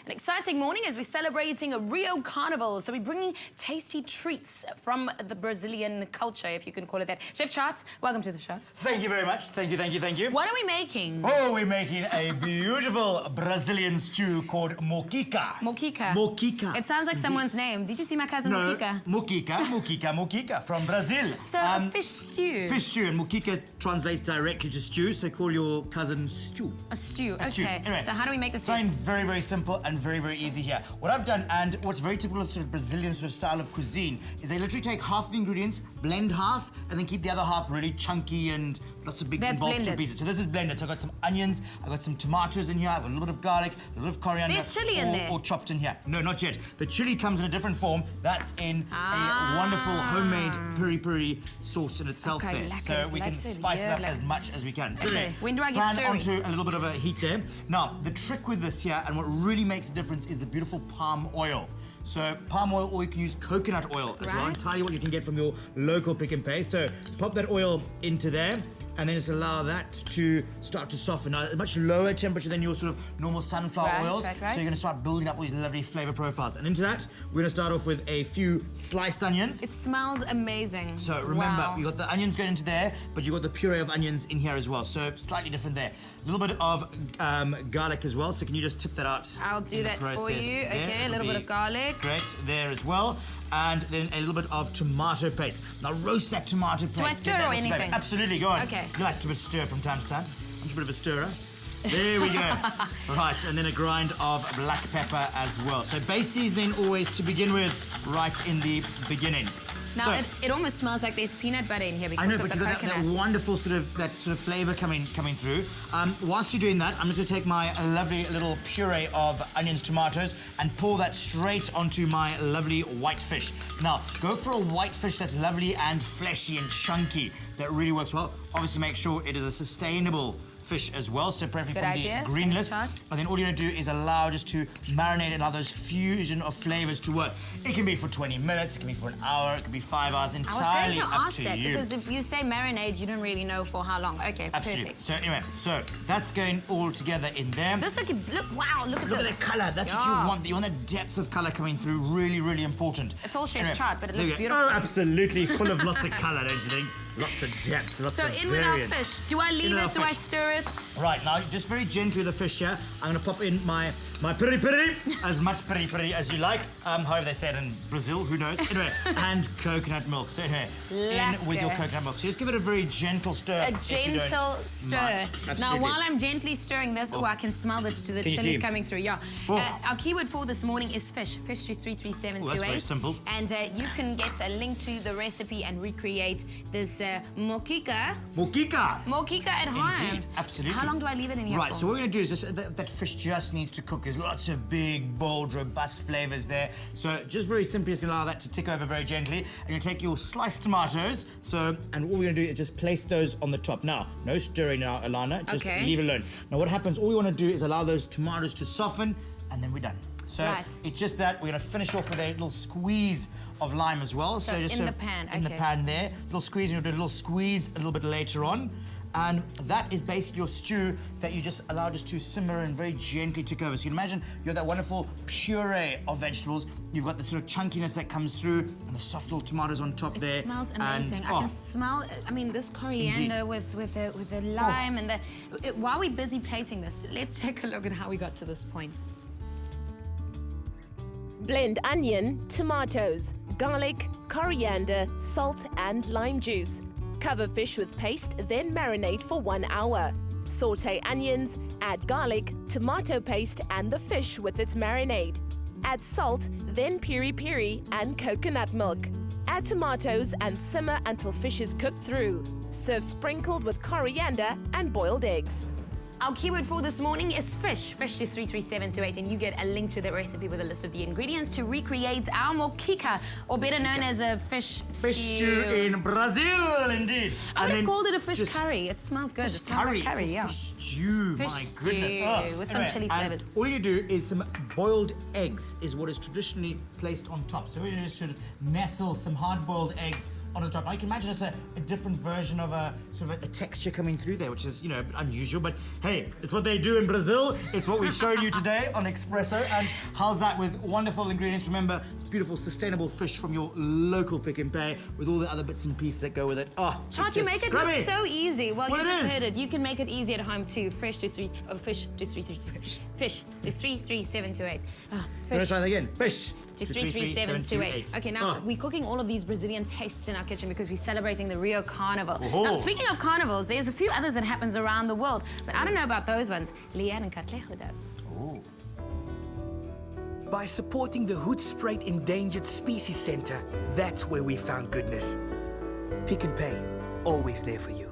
An exciting morning as we're celebrating a Rio Carnival. So we're bringing tasty treats from the Brazilian culture, if you can call it that. Chef Charts, welcome to the show. Thank you very much. Thank you, thank you, thank you. What are we making? Oh, we're making a beautiful Brazilian stew called moqueca. Moqueca. Moqueca. It sounds like someone's name. Did you see my cousin Moqueca? Moqueca from Brazil. So a fish stew. Fish stew, and moqueca translates directly to stew, so call your cousin stew. A stew, A stew. okay. Anyway, so how do we make the stew? Something very, very simple and very, very easy here. What I've done, and what's very typical of sort of Brazilian sort of style of cuisine, is they literally take half the ingredients, blend half, and then keep the other half really chunky and lots of big bulks and pieces. So this is blended. So I've got some onions, I've got some tomatoes in here, I've got a little bit of garlic, a little bit of coriander. There's chili in there. Or chopped in here. No, not yet. The chili comes in a different form. That's in a wonderful homemade peri-peri sauce in itself there. So we can spice it up as much as we can. Okay, when do I get stirring? Onto a little bit of a heat there. Now, the trick with this here, and what really makes a difference, is the beautiful palm oil. So palm oil, or you can use coconut oil as well. Entirely what you can get from your local pick and pay. So pop that oil into there, and then just allow that to start to soften. Now, a much lower temperature than your sort of normal sunflower oils. So you're going to start building up all these lovely flavor profiles. And into that, we're going to start off with a few sliced onions. It smells amazing. So remember, you got the onions going into there, but you got the puree of onions in here as well. So slightly different there. A little bit of garlic as well. So can you just tip that out? I'll do that for you. Okay, a little bit of garlic. Great, there as well. And then a little bit of tomato paste. Now roast that tomato paste. Do I stir or anything? Absolutely, go on. Okay. You like to stir from time to time. Just a bit of a stirrer. There we go. Right, and then a grind of black pepper as well. So base seasoning always to begin with, right in the beginning. Now it almost smells like there's peanut butter in here because of the coconut. that wonderful sort of flavor coming through. Whilst you're doing that, I'm just going to take my lovely little puree of onions, tomatoes, and pour that straight onto my lovely white fish. Now, go for a white fish that's lovely and fleshy and chunky. That really works well. Obviously, make sure it is a sustainable fish as well, so preferably from the green list. And then all you're going to do is allow just to marinate and allow those fusion of flavors to work. It can be for 20 minutes, it can be for an hour, it can be 5 hours, entirely up to you. I was going to ask that because if you say marinate, you don't really know for how long. Okay, absolutely. Perfect. So anyway, so that's going all together in there. This wow, look at this. Look at the colour. That's what you want. You want that depth of colour coming through. Really, really important. It's all chef's chart, but it looks beautiful. Oh, absolutely, full of lots of colour, don't you think? Lots of depth, lots of variance. So in with our fish. Do I leave it? Do I stir it? Right, now just very gently with the fish here. I'm going to pop in my peri-peri, as much peri-peri as you like. However they say it in Brazil, who knows? Anyway, and coconut milk. So anyway, in with your coconut milk. So just give it a very gentle stir. A gentle stir. Now while I'm gently stirring this, I can smell the chili coming through. Yeah. Our keyword for this morning is fish. Fish to 33728. That's very simple. And you can get a link to the recipe and recreate this moqueca. Moqueca at home. Indeed, absolutely. How long do I leave it in here for? Right, so what we're going to do is just, that fish just needs to cook. There's lots of big, bold, robust flavors there. So just very simply, just going to allow that to tick over very gently. And you take your sliced tomatoes. And what we're going to do is just place those on the top. Now, no stirring now, Alana. Just leave it alone. Now, what happens, all we want to do is allow those tomatoes to soften, and then we're done. So it's just that. We're going to finish off with a little squeeze of lime as well. So just in the pan, in the pan there. Little squeeze, and you'll do a little squeeze a little bit later on. And that is basically your stew that you just allow just to simmer and very gently tick over. So you can imagine you have that wonderful puree of vegetables. You've got the sort of chunkiness that comes through and the soft little tomatoes on top there. It smells amazing. I can smell, this coriander with the lime and while we're busy plating this, let's take a look at how we got to this point. Blend onion, tomatoes, garlic, coriander, salt and lime juice. Cover fish with paste, then marinate for 1 hour. Sauté onions, add garlic, tomato paste and the fish with its marinade. Add salt, then peri-peri and coconut milk. Add tomatoes and simmer until fish is cooked through. Serve sprinkled with coriander and boiled eggs. Our keyword for this morning is fish. Fish to 33728, and you get a link to the recipe with a list of the ingredients to recreate our moqueca, or better known as a fish stew in Brazil, indeed. I would have called it a fish curry. It smells good. It smells like curry, yeah. Fish stew, my goodness. With some chili flavors. All you do is some boiled eggs is what is traditionally placed on top. So we're going to sort of nestle some hard-boiled eggs on the top. Now you can imagine it's a different version of a sort of a texture coming through there, which is, you know, unusual. But hey, it's what they do in Brazil. It's what we've shown you today on Espresso. And how's that with wonderful ingredients? Remember, it's beautiful, sustainable fish from your local Pick and Pay with all the other bits and pieces that go with it. Oh, Chart, you make it look so easy. Well, you just heard it. You can make it easy at home too. Fish to 33728. Let's try that again. Fish to 33728. Okay, now we're cooking all of these Brazilian tastes in our kitchen because we're celebrating the Rio Carnival. Now, speaking of carnivals, there's a few others that happens around the world, but I don't know about those ones. Leigh-anne and Katlego does. By supporting the Hoedspruit Endangered Species Center, that's where we found goodness. Pick and Pay, always there for you.